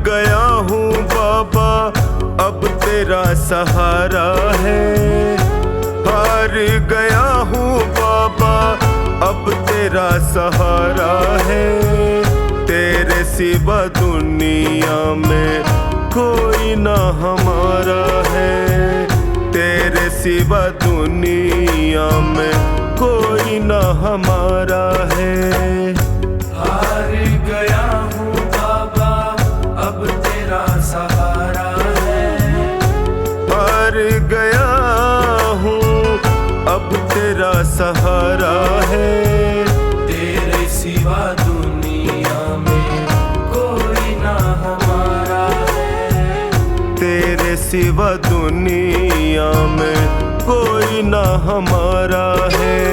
गया हूँ बाबा अब तेरा सहारा है। हार गया हूँ बाबा अब तेरा सहारा है। तेरे सिवा दुनिया में कोई ना हमारा है। तेरे सिवा दुनिया में कोई ना हमारा है। हार गया हूँ बाबा अब तेरा सहारा है। हार गया हूँ अब तेरा सहारा है। तेरे सिवा दुनिया में कोई ना हमारा है। तेरे सिवा दुनिया में कोई ना हमारा है।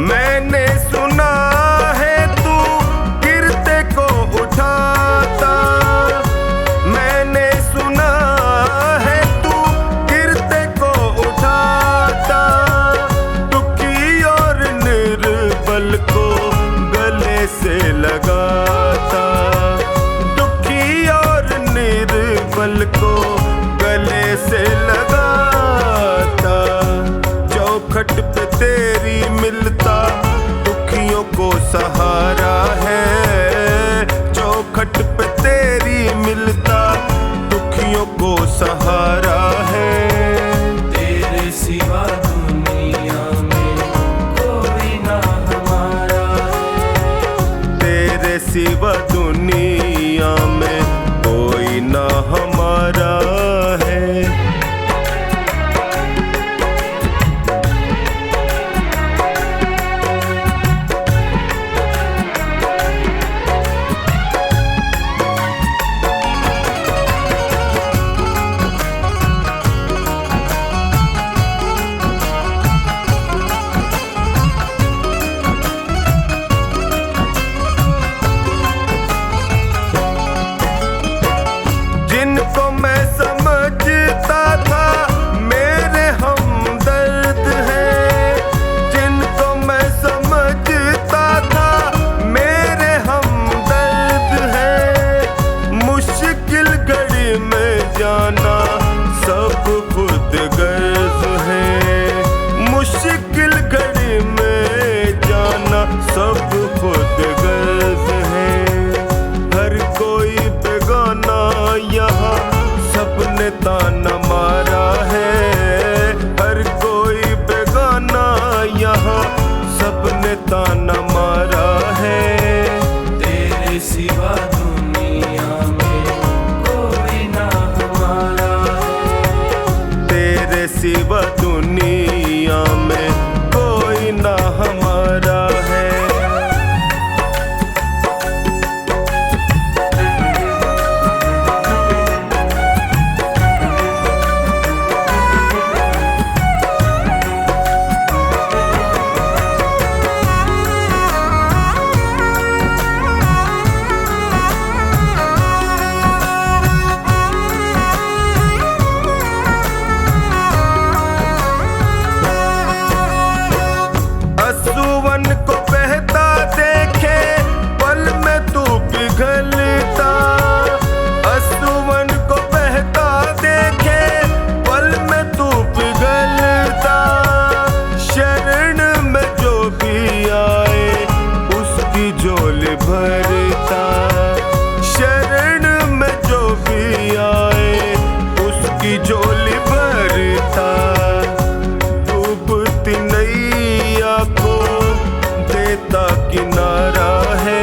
मैंने सुना है तू गिरते को उठाता। मैंने सुना है तू गिरते को उठाता। दुखी और निर्बल को गले से लगाता। दुखी और निर्बल को गले से लगाता। चौखट पे तेरी मिलता दुखियों को सहारा है। चौखट पे तेरी मिलता दुखियों को सहारा है। तेरे सिवा दुनिया में कोई ना हमारा है। तेरे सिवा दुनिया में कोई ना हमारा है। जिनको मैं समझता था मेरे हमदर्द हैं। जिनको मैं समझता था मेरे हमदर्द हैं। मुश्किल घड़ी में जाना सब खुद गर्ज है। मुश्किल घड़ी में जाना सब खुद गर्ज है। हर कोई बेगाना यहाँ सबने ताना मारा है। हर कोई बेगाना यहाँ सबने ताना मारा है। तेरे सिवा दुनिया में कोई ना हमारा है। तेरे सिवा दुनिया में कोई ना हमारा है। असुवन को बहता देखे पल में तू पिघलता। असुवन को बहता देखे पल में तू पिघलता। शरण में जो भी आए उसकी झोली भरता। शरण में जो भी आए उसकी झोली भरता। डूबती नैया को देता किनारा है।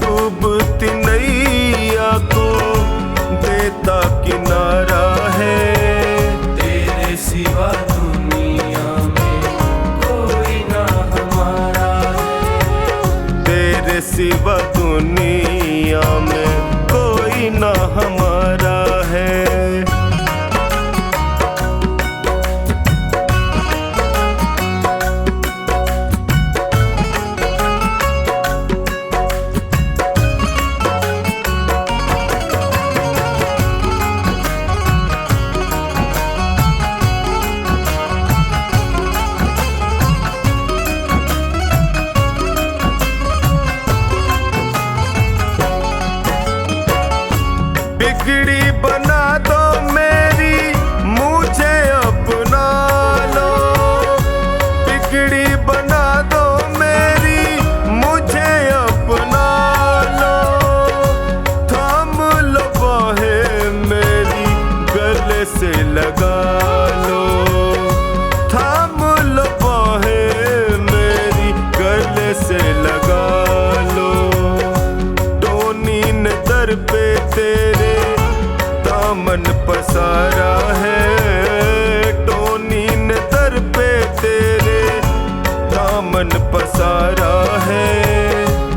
डूबती नैया को देता किनारा है। तेरे सिवा दुनिया में कोई ना हमारा है। तेरे सिवा दुनिया में कोई ना हमारा है। लगा लो, थाम लो बाहें मेरी गले से लगा लो। टोनी ने दर पे तेरे दामन पसारा है, टोनी ने दर पे तेरे दामन पसारा है।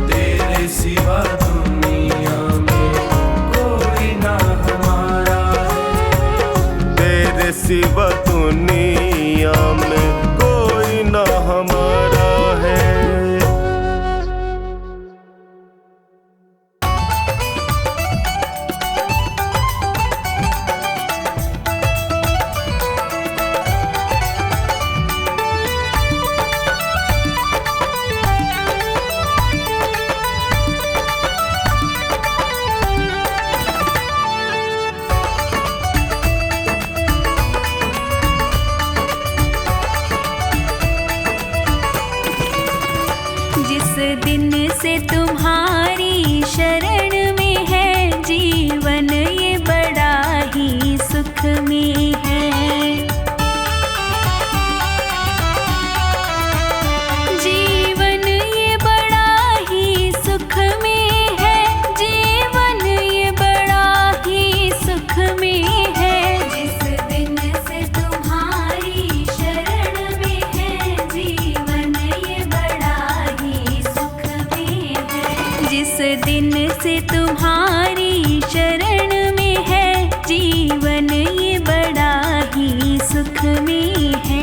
तेरे सिवा दुनिया में कोई ना हमारा है, तेरे सिवा दुनिया में कोई ना हमारा है। जिस दिन से तुम्हारी शरण में है जीवन, ये बड़ा ही सुख में है। जीवन ये बड़ा ही सुख में है, जीवन ये बड़ा ही सुख में है। जिस दिन से तुम्हारी शरण में है जीवन, ये बड़ा ही सुख में है। जिस दिन से तुम्हारी शरण में है जीवन, ये बड़ा ही सुख में है।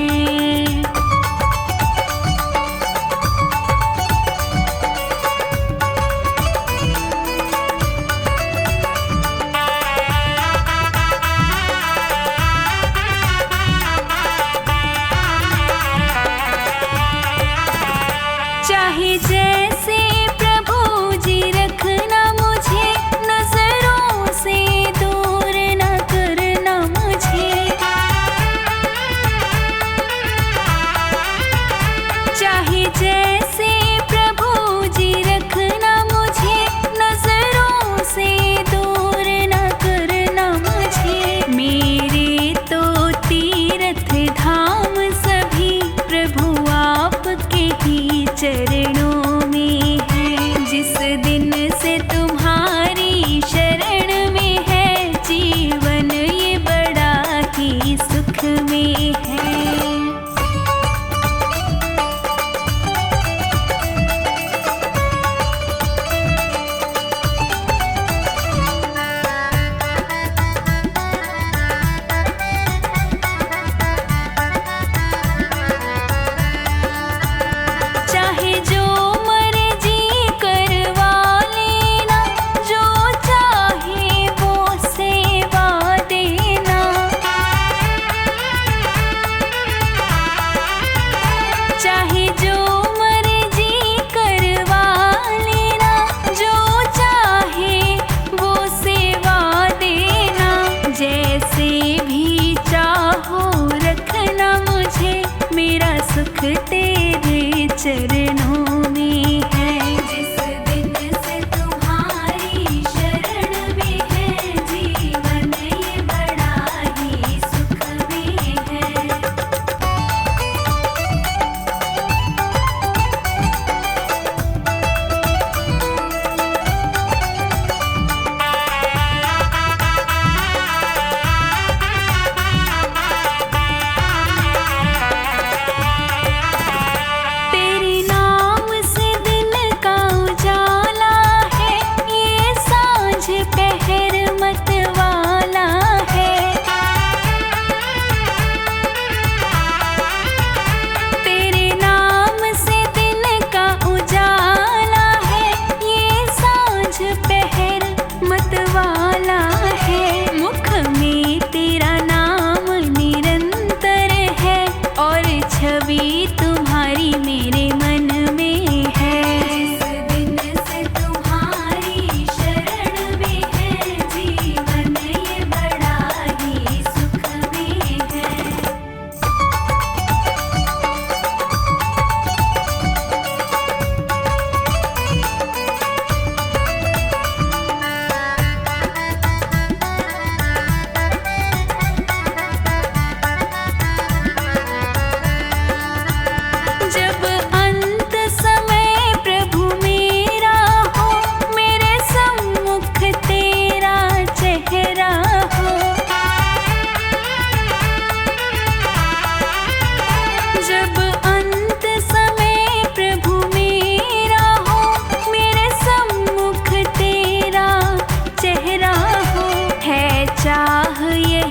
चाहे जैसे प्रभु जी रखना मुझे, नजरों से दूर न करना मुझे। चाहे जैसे प्रभु जी रखना मुझे, नजरों से दूर न करना मुझे। मेरे तो तीर्थ धाम सभी प्रभु आपके ही चरणों में है। जिस दिन से तुम्हारी शरण में है जीवन, ये बड़ा ही सुख में है। चाहे जो मर्जी करवा लेना, जो चाहे वो सेवा देना। चाहे जो मर्जी करवा लेना, जो चाहे वो सेवा देना। जैसे भी चाहो रखना मुझे, मेरा सुख तेरे चरणों में है। जिस दिन से तुम्हारी शरण में है जीवन, ये बड़ा ही सुख में है।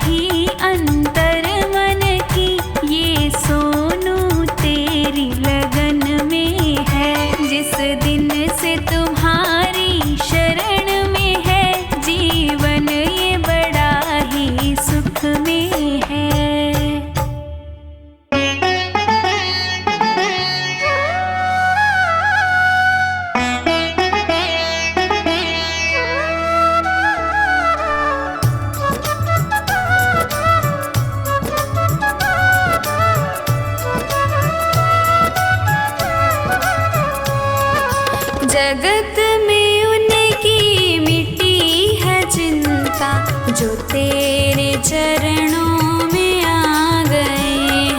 ही अंतर मन की, ये सोनू तेरी लगन में है। जिस दिन से तुम्हारी शरण में है, जीवन ये बड़ा ही सुख में है। जगत में उनकी मिटी है चिंता, जो तेरे चरणों में आ गए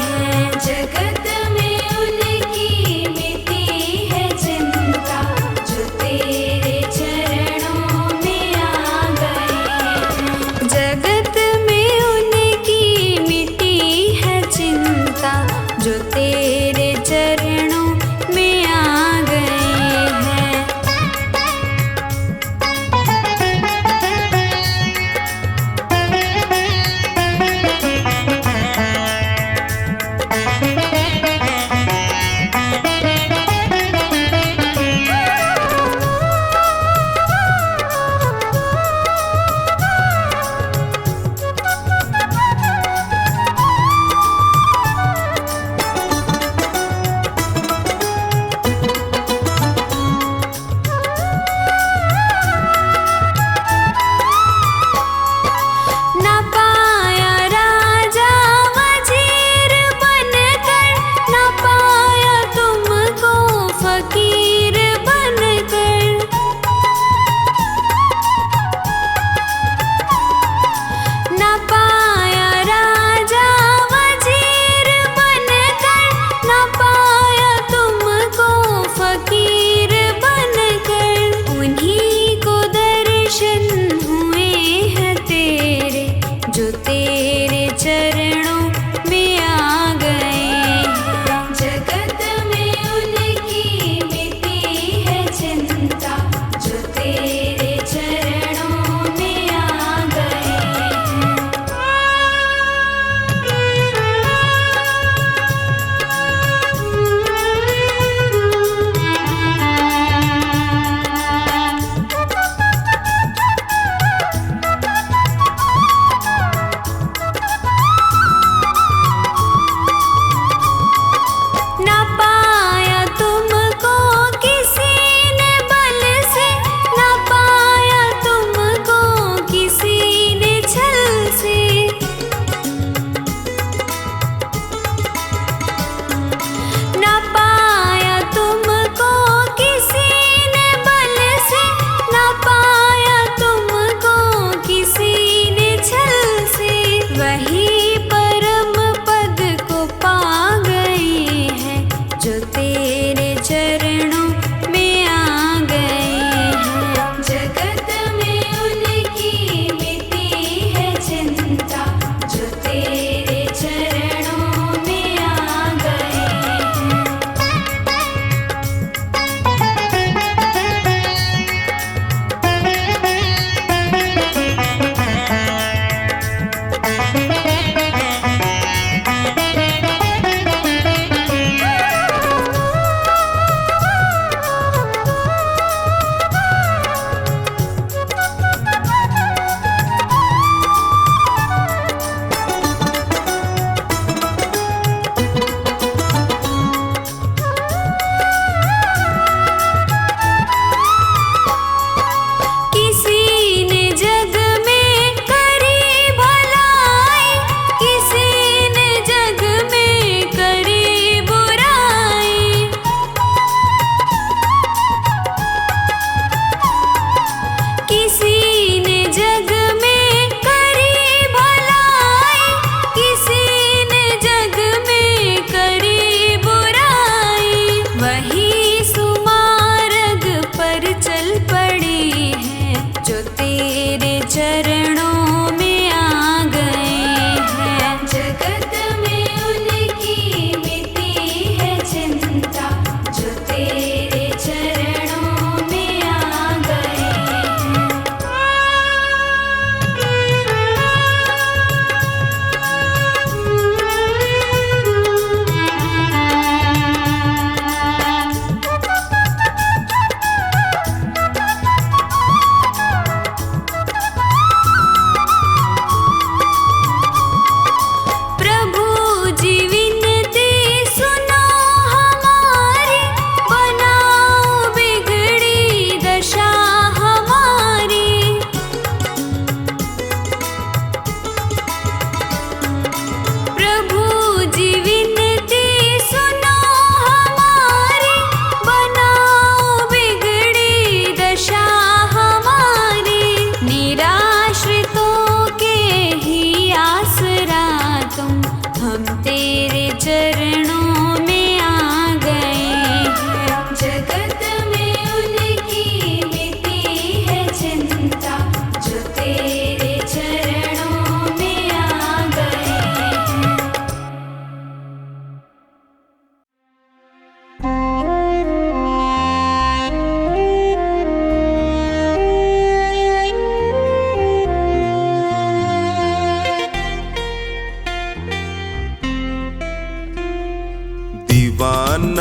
हैं। जगत में उनकी मिटी है चिंता, जो तेरे चरणों में आ गए हैं। जगत में उनकी मिटी है चिंता, जो तेरे चरणों में आ गए हैं।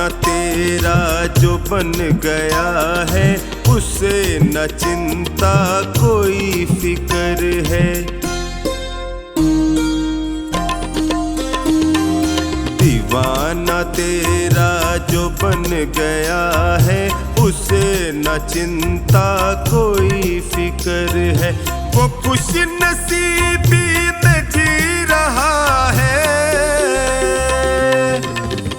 दीवाना तेरा जो बन गया है, उसे न चिंता कोई फिक्र है। दीवाना तेरा जो बन गया है, उसे न चिंता कोई फिक्र है। वो खुश नसीबी में जी रहा है,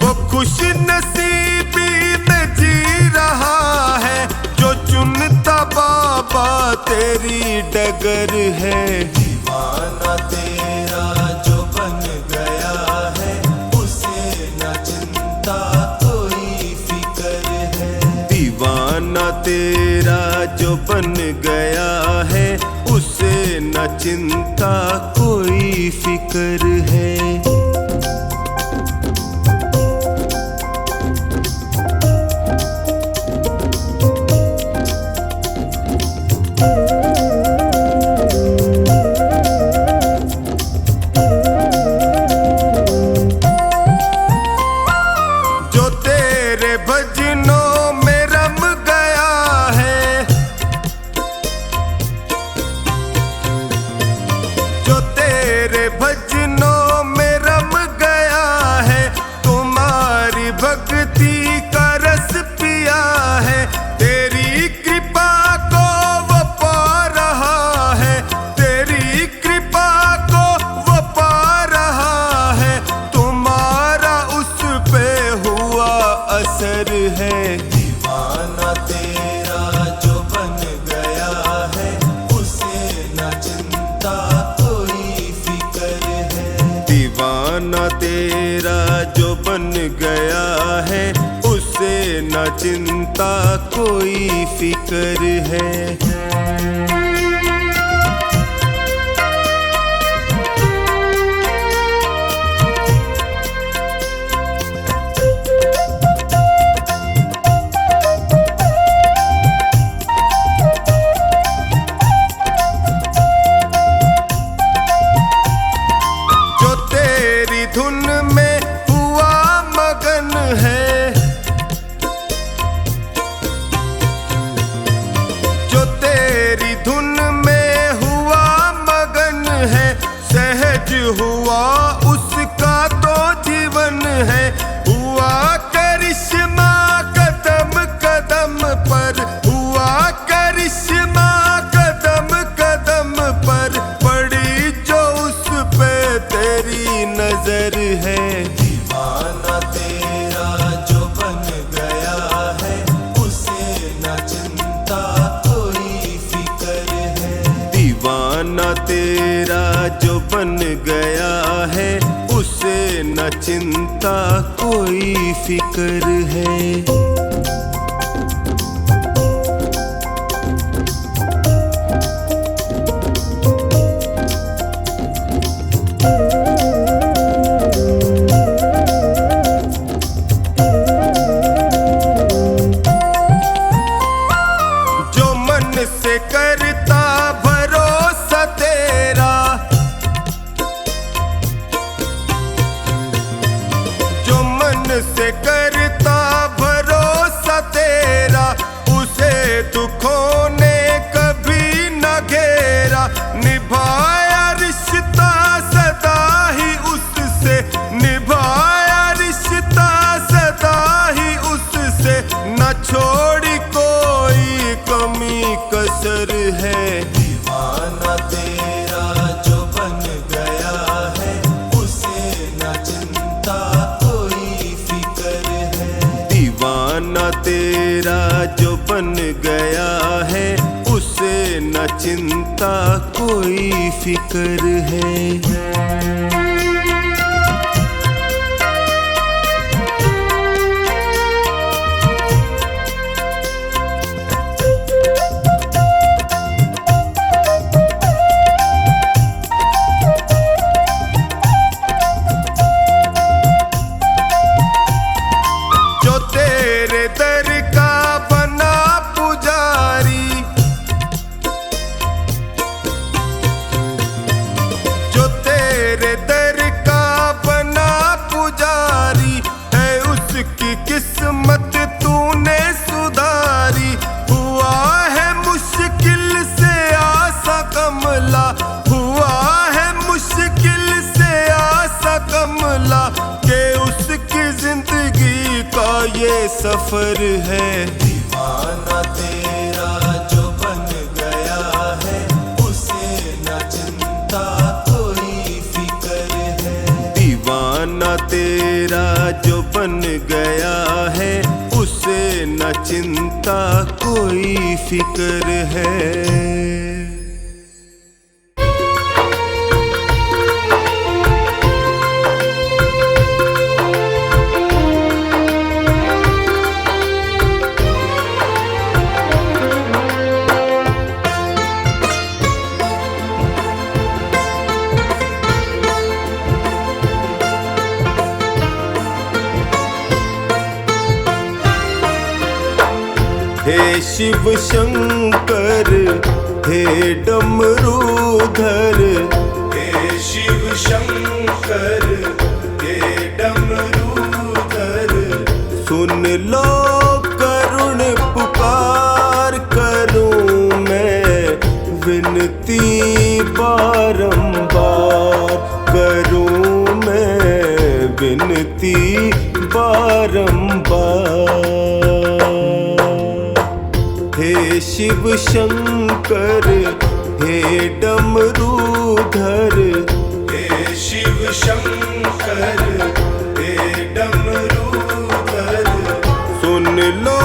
वो खुश नसीबी में जी रहा है, जो चुनता बाबा तेरी डगर है। दीवाना तेरा जो बन गया है, उसे न चिंता कोई फिक्र है। दीवाना तेरा जो बन गया है, उसे न चिंता कोई फिक्र है। जो तेरे भजनों में रम गया है, जो तेरे भजनों में रम गया है, तुम्हारी भक्ति का रस पिया है। तेरी कृपा को वो पा रहा है, तेरी कृपा को वो पा रहा है, तुम्हारा उस पे हुआ असर है। दीवाना तेरा जो बन गया है, उसे न चिंता कोई फिक्र है। दीवाना तेरा जो बन गया है, उसे न चिंता कोई फिक्र है। जो तेरी धुन में हुआ मगन है, जो तेरी धुन में हुआ मगन है, सहज हुआ उसका तो जीवन है। हुआ करिश्मा कदम कदम पर, हुआ करिश्मा कदम कदम पर, पड़ी जो उस पे तेरी नजर है। दीवाना तेरा जो बन गया है, उसे न चिंता कोई फिक्र है। दीवाना तेरा जो बन गया है, उसे न चिंता कोई फिक्र है। जो मन से करता भरोसा तेरा, जो मन से करता भरोसा तेरा, उसे दुखों ने कभी न घेरा। निभाया रिश्ता सदा ही उससे, निभाया रिश्ता सदा ही उससे, न छोड़ी कोई कमी कसर है। दीवाना तेरा जो बन गया है, उसे न चिंता कोई फिक्र है। दीवाना तेरा जो बन गया है, उसे न चिंता कोई फिक्र है। जो तेरे दर का बना पुजारी, जो तेरे दर का बना पुजारी है, उसकी किस्मत ये सफर है। दीवाना तेरा जो बन गया है, उसे न चिंता कोई फिक्र है। दीवाना तेरा जो बन गया है, उसे न चिंता कोई फिक्र है। हे शिव शंकर हे डमरूधर, हे शिव शंकर हे डमरूधर, सुन लो करुण पुकार करूं मैं विनती बारंबार, करूं मैं विनती बारंबार। हे शिव शंकर हे डमरूधर, हे शिव शंकर हे डमरूधर, सुन लो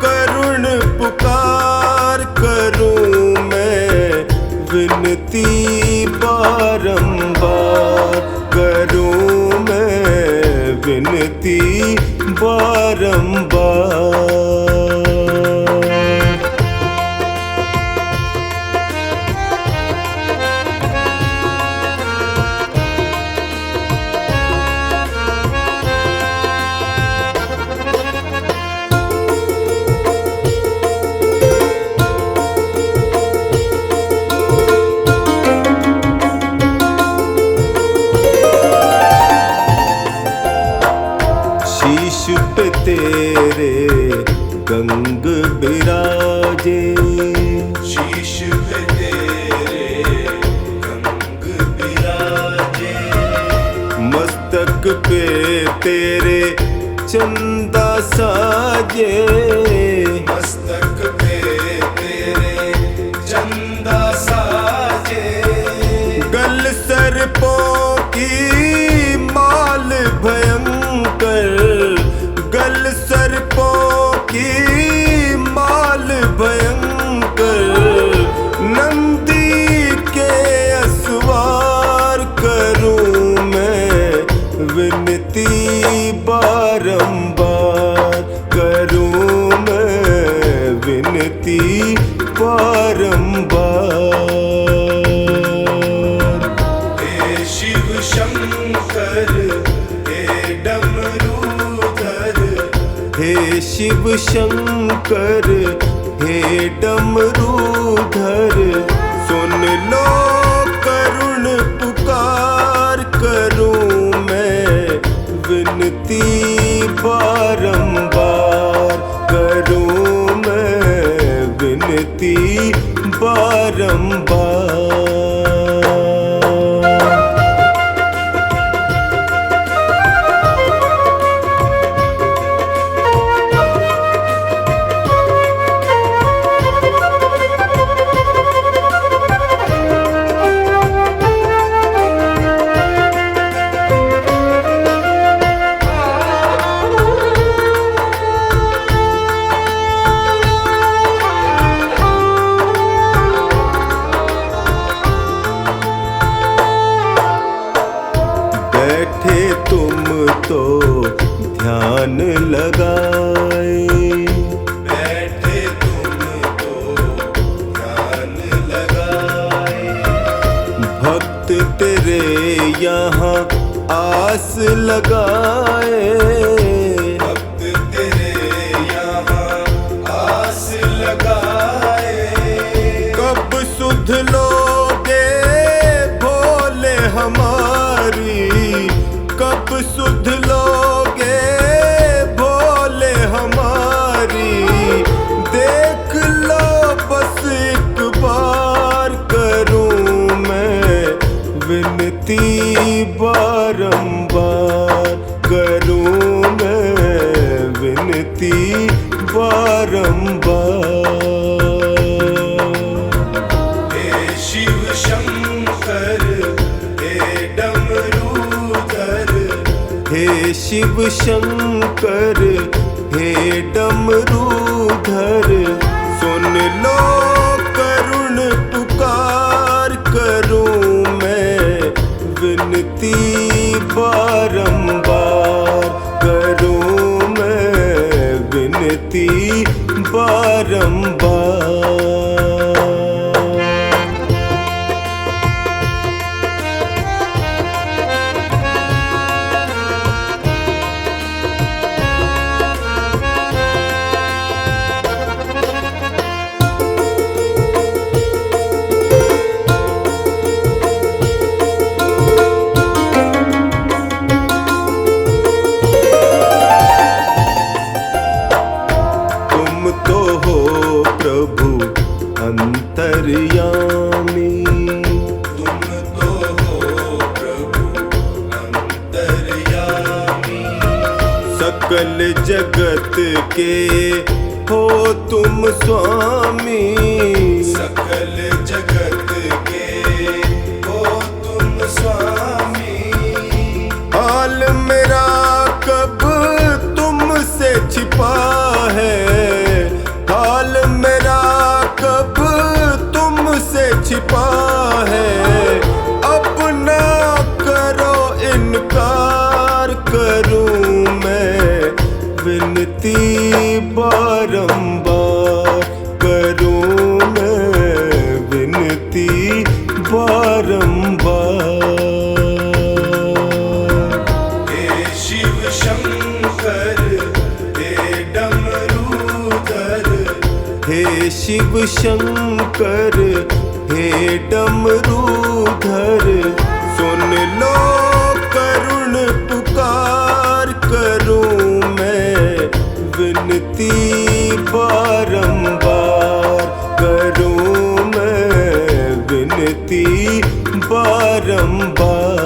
करुण पुकार करूं मैं विनती बारंबार, करूं मैं विनती बारंबार। शीश पे तेरे गंग बिराजे, शीश पे तेरे गंग बिराजे, मस्तक पे तेरे चंदा साजे, मस्तक पे तेरे चंदा साजे, गल सर्पों की माल भयंकर, गल सर्पों की माल भयंकर, नंदी के असवार करूं मैं विनती बारंबार, करूं मैं विनती बारंबार। हे शिव शंकर हे डमरूधर, हे शिव शंकर हे डमरूधर, सुन लो करुण पुकार करूं मैं विनती बारंबार, करूं मैं विनती बारंबार। बैठे तुम तो ध्यान लगाए, बैठे तुम तो ध्यान लगाए, भक्त तेरे यहाँ आस लगाए, भक्त तेरे यहाँ आस लगाए, कब सुध लोगे भोले हमारी, कब सुध लोगे भोले हमारी, देख लो बस एक बार करूं मैं विनती बारंबार, करूं मैं विनती विनती बारंबार। हे शिव शंकर हे डमरूधर, हे शिव शंकर हे डमरूधर, सुन लो करुण पुकार करूं मैं विनती बारंबार, करूं मैं विनती बारंबार। अंतर्यामी, तुम तो हो प्रभु अंतर्यामी, सकल जगत के हो तुम स्वामी, सकल जगत के हो तुम स्वामी। हाल मेरा कब तुमसे छिपा है, हाल मेरा कब तुमसे छिपा है, अपना करो इनकार करूं मैं विनती बारंबार, करूं मैं विनती बारंबार। हे शिव शंकर हे डमरूधर, हे शिव शंकर हे डमरूधर, सुन लो करुण पुकार करूं मैं विनती बारंबार, करूं मैं विनती बारंबार।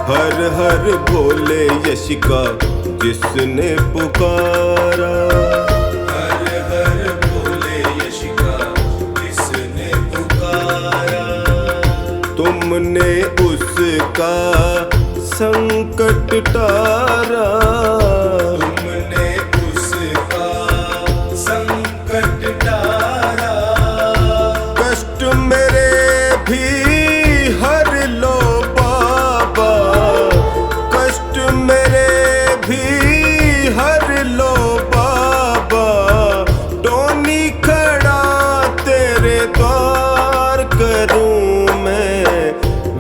हर हर भोले यश का जिसने पुकारा, हर हर भोले यश का जिसने पुकारा, तुमने उसका संकट टारा, तुमने उसका संकट टारा। कष्ट मेरे भी हर लो बाबा, कष्ट मेरे भी हर लो बाबा, टोनी खड़ा तेरे द्वार करूं मैं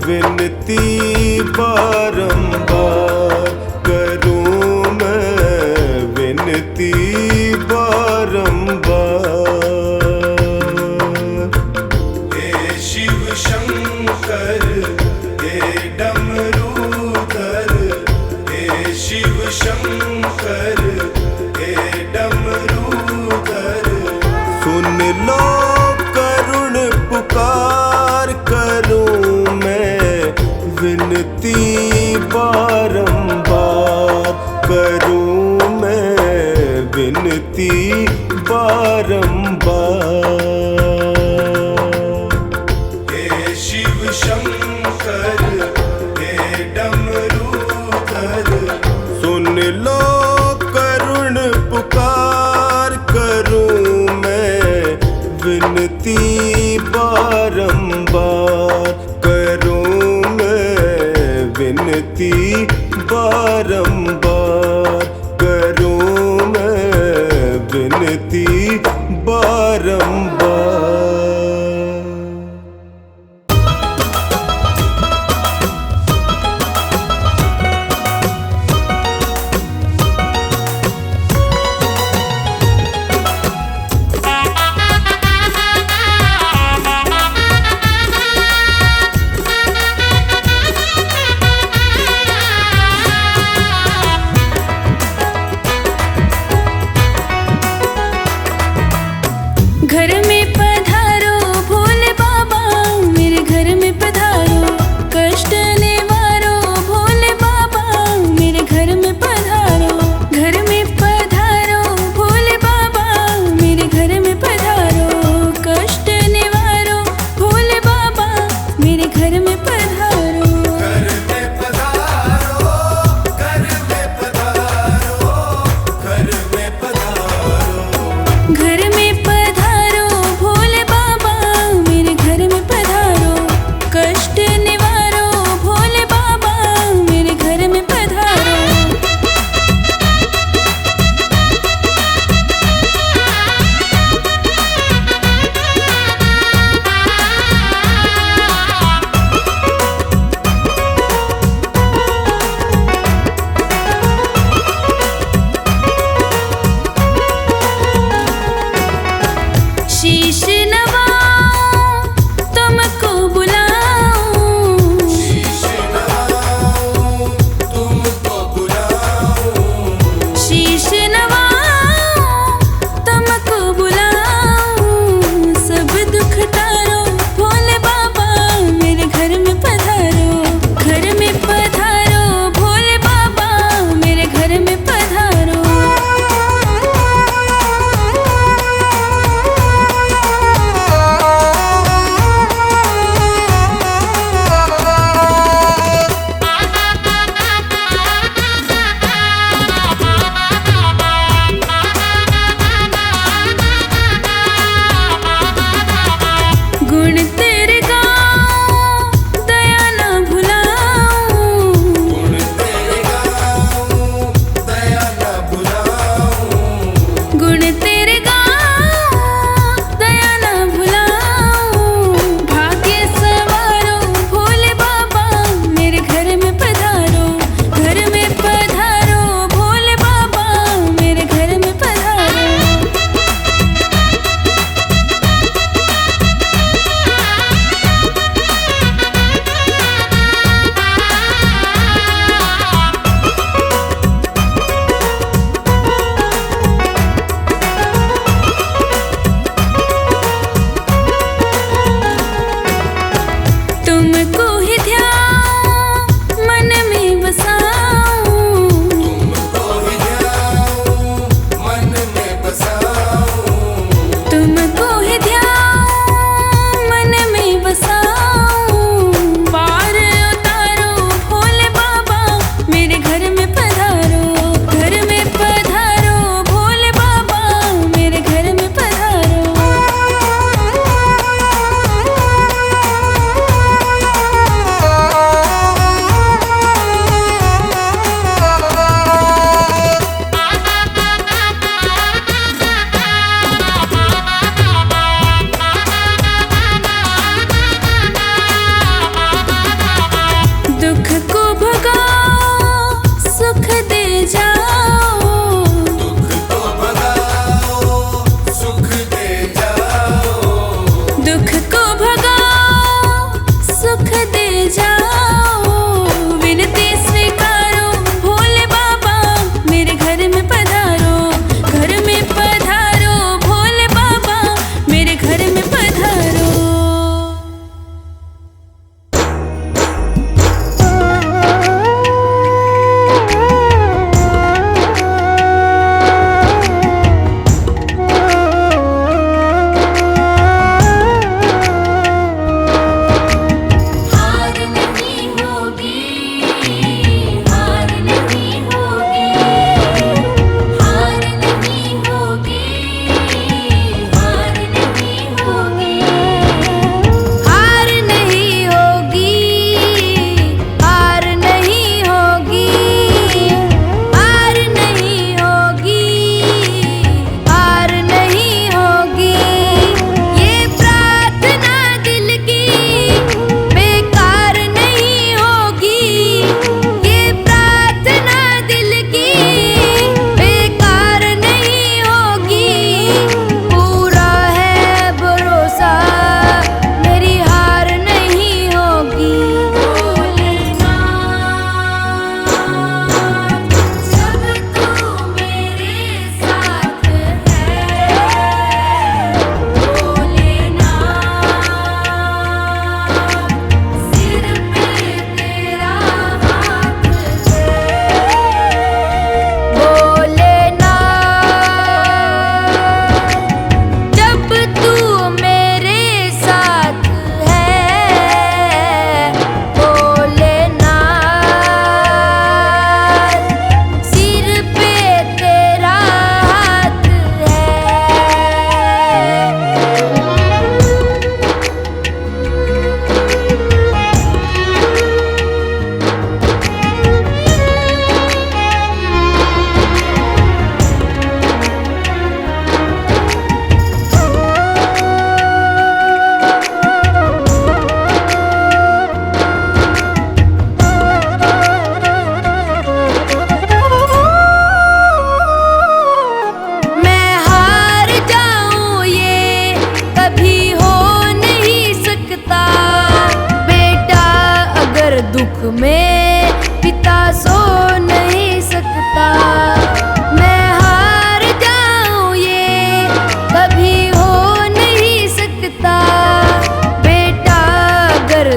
विनती बारंबार, करूं मैं विनती बारंबार। हे शिव शंकर हे डमरूधर, हे शिव शंकर हे डमरूधर, सुन लो करुण पुकार करूं मैं विनती बारंबार, करूं मैं विनती बारंबार। हे शिव शंकर हे डमरूधर, सुन लो करुण पुकार करूं मैं विनती बारंबार, करूं मैं विनती बारंबार, करूं मैं विनती बारंबार।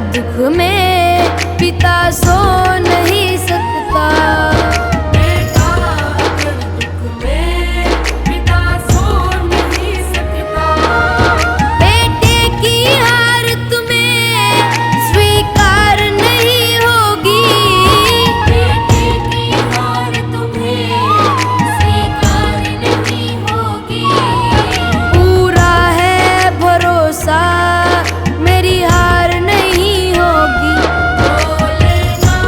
दुख में पिता सो नहीं सकता। बेटा अगर दुख में पिता सो नहीं सकता। बेटे की हार तुम्हें स्वीकार नहीं होगी। बेटे की हार तुम्हें स्वीकार नहीं होगी। पूरा है भरोसा मेरी हार नहीं होगी। भोलेनाथ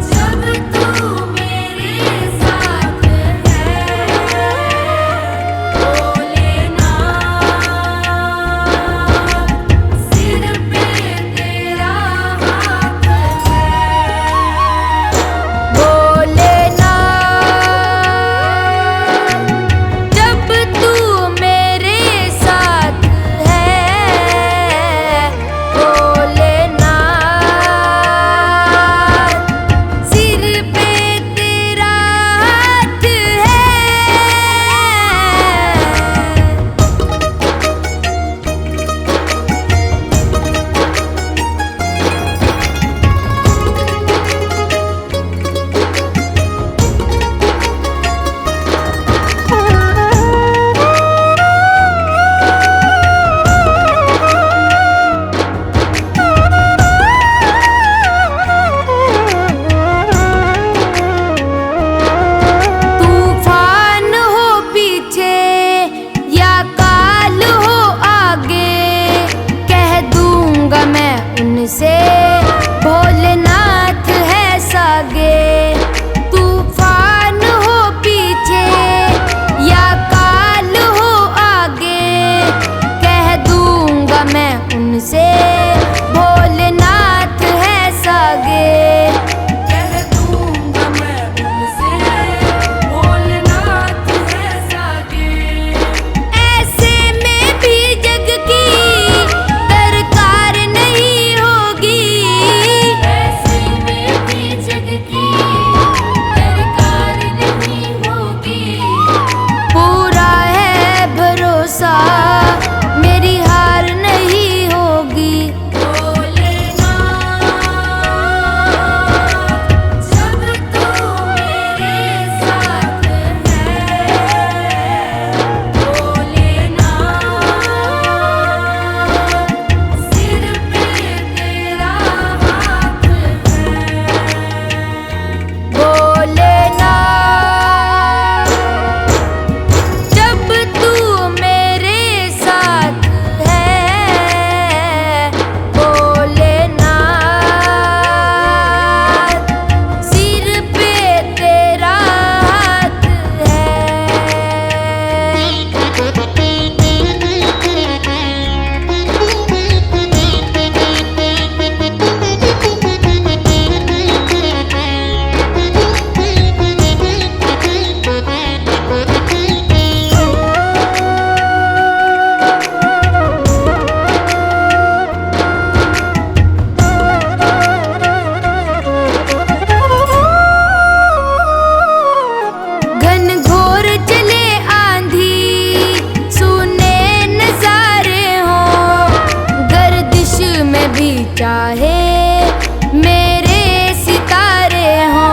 जब तू मेरे साथ है। भोलेनाथ सिर पे तेरा हाथ है। भोलेनाथ जब तू मेरे साथ है। भोलेनाथ सिर पे तेरा हाथ है। तूफान हो पीछे या काल हो आगे, कह दूंगा मैं उनसे भोलेनाथ है सागे। तूफान हो पीछे या काल हो आगे, कह दूंगा मैं उनसे भोलेनाथ है सागे। कह दूंगा मैं उनसे भोलेनाथ है सागे। ऐसे में भी जग की दरकार नहीं होगी। ऐसे में भी जग की दरकार नहीं होगी। पूरा है भरोसा मेरी हार नहीं होगी। भोलेनाथ जब तू मेरे साथ है। भोलेनाथ सिर पे तेरा हाथ है। भोलेनाथ जब तू मेरे साथ है। भोलेनाथ सिर पे तेरा हाथ घनघोर चले आंधी सुने नजारे हो, गर्दिश में भी चाहे मेरे सितारे हो।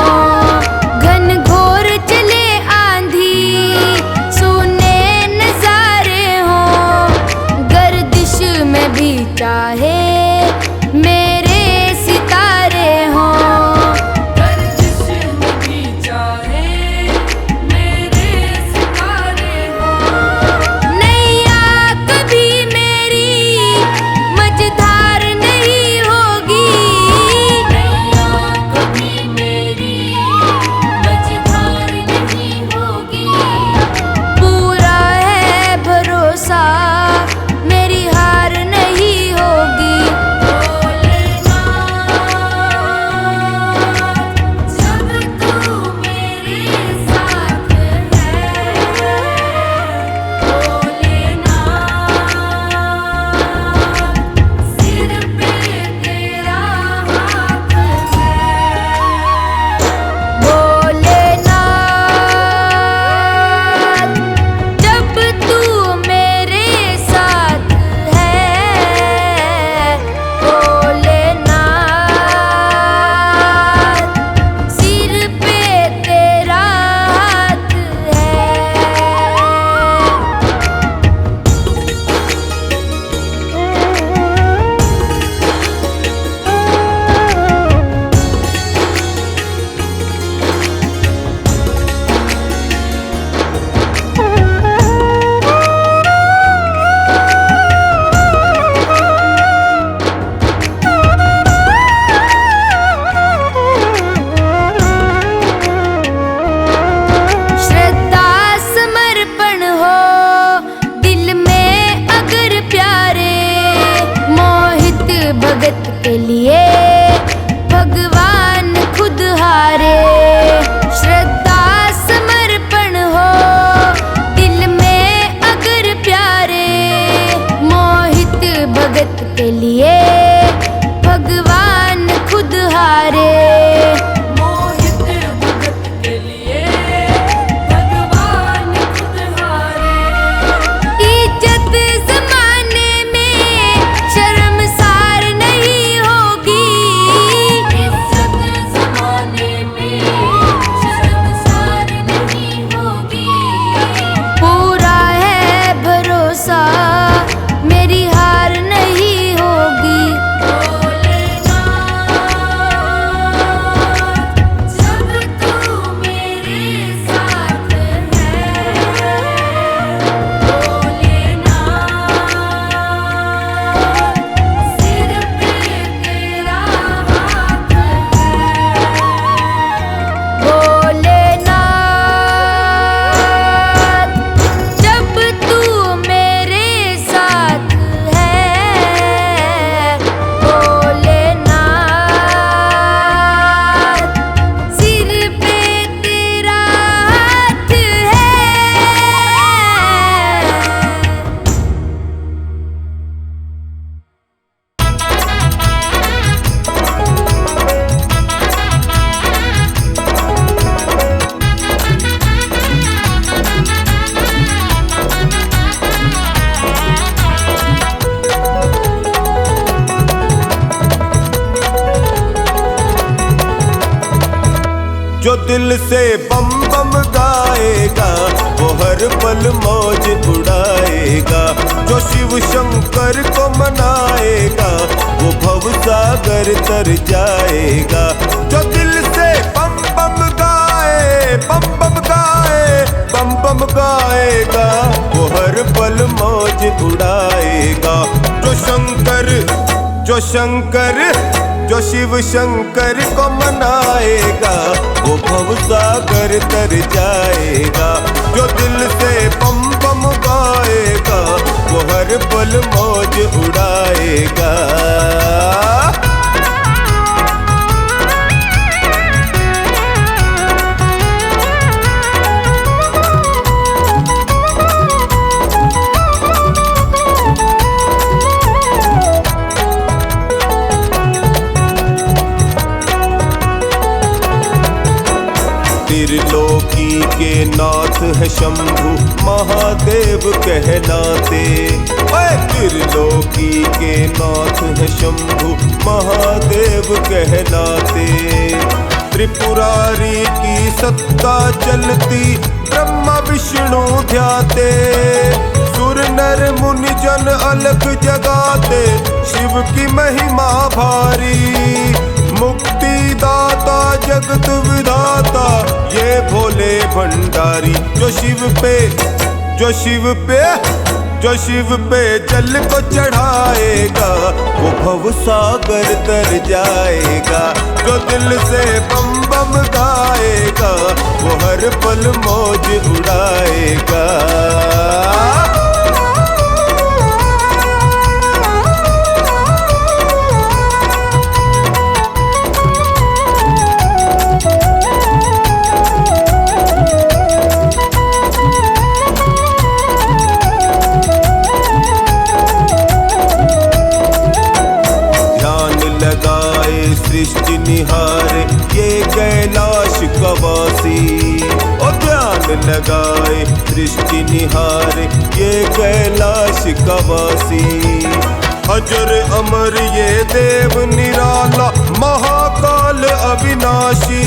घनघोर चले आंधी सुने नजारे हो, गर्दिश में भी चाहे मेरे सितारे हो। गर्दिश में भी चाहे मेरे सितारे हो। नैया कभी मेरी मझधार नहीं होगी। नैया कभी मेरी मझधार नहीं होगी। पूरा है भरोसा मेरी हार नहीं होगी। भोले भगत के लिए भगवान खुद हारे। श्रद्धा समर्पण हो दिल में अगर प्यारे, मोहित भगत के लिए भगवान खुद हारे। मोहित भगत के लिए भगवान खुद हारे। इज्जत जमाने में शर्मसार नहीं होगी, इज्जत जमाने में शर्मसार नहीं होगी। पूरा है भरोसा मेरी हार नहीं होगी। भोलेनाथ जब तू मेरे साथ है, भोलेनाथ सिर पे तेरा हाथ है। भोलेनाथ जब तू मेरे साथ है, भोलेनाथ सिर पे तेरा हाथ है। जो दिल से बम बम गाएगा वो हर पल मौज उड़ाएगा। जो शिव शंकर को मनाएगा वो भव सागर तर जाएगा। जो दिल से बम बम गाए, बम बम गाए, बम बम गाएगा वो हर पल मौज उड़ाएगा। जो शिव शंकर को मनाएगा वो भव सागर तर जाएगा। जो दिल से बम बम गाएगा वो हर पल मौज उड़ाएगा। त्रिलोकी के नाथ है शंभु महादेव कहलाते। ओए त्रिलोकी के नाथ है शंभु महादेव कहलाते। त्रिपुरारी की सत्ता चलती ब्रह्मा विष्णु ध्याते। सुर नर मुनि जन अलग जगाते शिव की महिमा भारी। मुक्ति दाता जगत विधाता ये भोले भंडारी। जो शिव पे जल को चढ़ाएगा वो भव सागर तर जाएगा। जो दिल से बम बम गाएगा वो हर पल मौज उड़ाएगा। सृष्टि निहारे ये कैलाश कवासी। ओ ध्यान लगाए सृष्टि निहारे ये कैलाश कवासी। अजर अमर ये देव निराला महाकाल अविनाशी।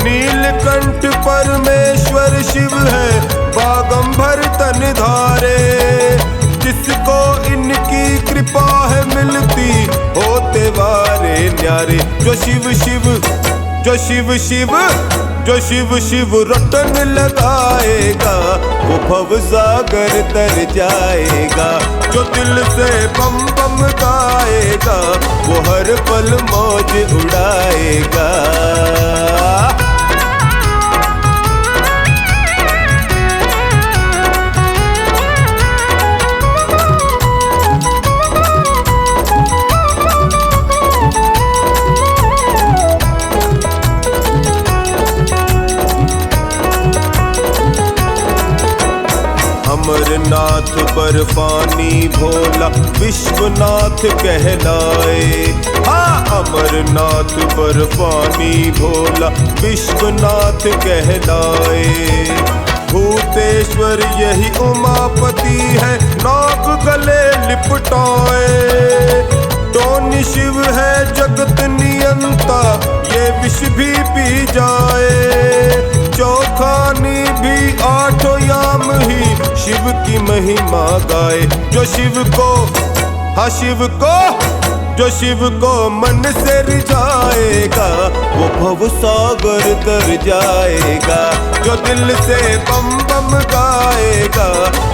नीलकंठ परमेश्वर शिव है बागंबर तन धारे। जिसको इनकी कृपा है मिलती होते वारे न्यारे। जो शिव रटन लगाएगा वो भव सागर तर जाएगा। जो दिल से बम बम गाएगा वो हर पल मौज उड़ाएगा। अमरनाथ बर्फानी भोला विश्वनाथ कहलाए। हाँ, अमरनाथ बर्फानी भोला विश्वनाथ कहलाए। भूतेश्वर यही उमापति है, नाग गले लिपटाए। टोनी शिव है जगत नियंता, ये विष भी पी जाए। चौखानी भी आठों याम ही शिव की महिमा गाए। जो शिव को, हाँ शिव को, जो शिव को मन से रिझाएगा वो भव सागर तर जाएगा। जो दिल से बम बम गाएगा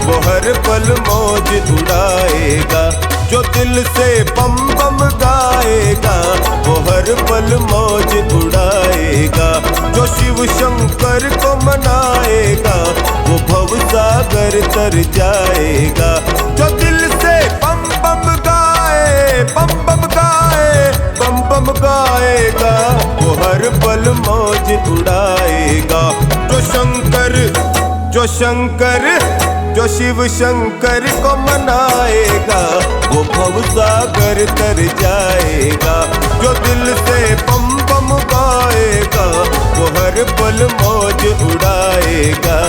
वो हर पल मौज उड़ाएगा। जो दिल से बम बम गाएगा वो हर पल मौज उड़ाएगा। जो शिव शंकर को मनाएगा वो भव सागर तर जाएगा। जो दिल से बम बम गाए, बम बम गाए, बम बम गाएगा वो हर पल मौज उड़ाएगा। जो शंकर, जो शंकर, जो शिव शंकर को मनाएगा वो भव सागर तर जाएगा। जो दिल से बम बम गाएगा वो हर पल मौज उड़ाएगा।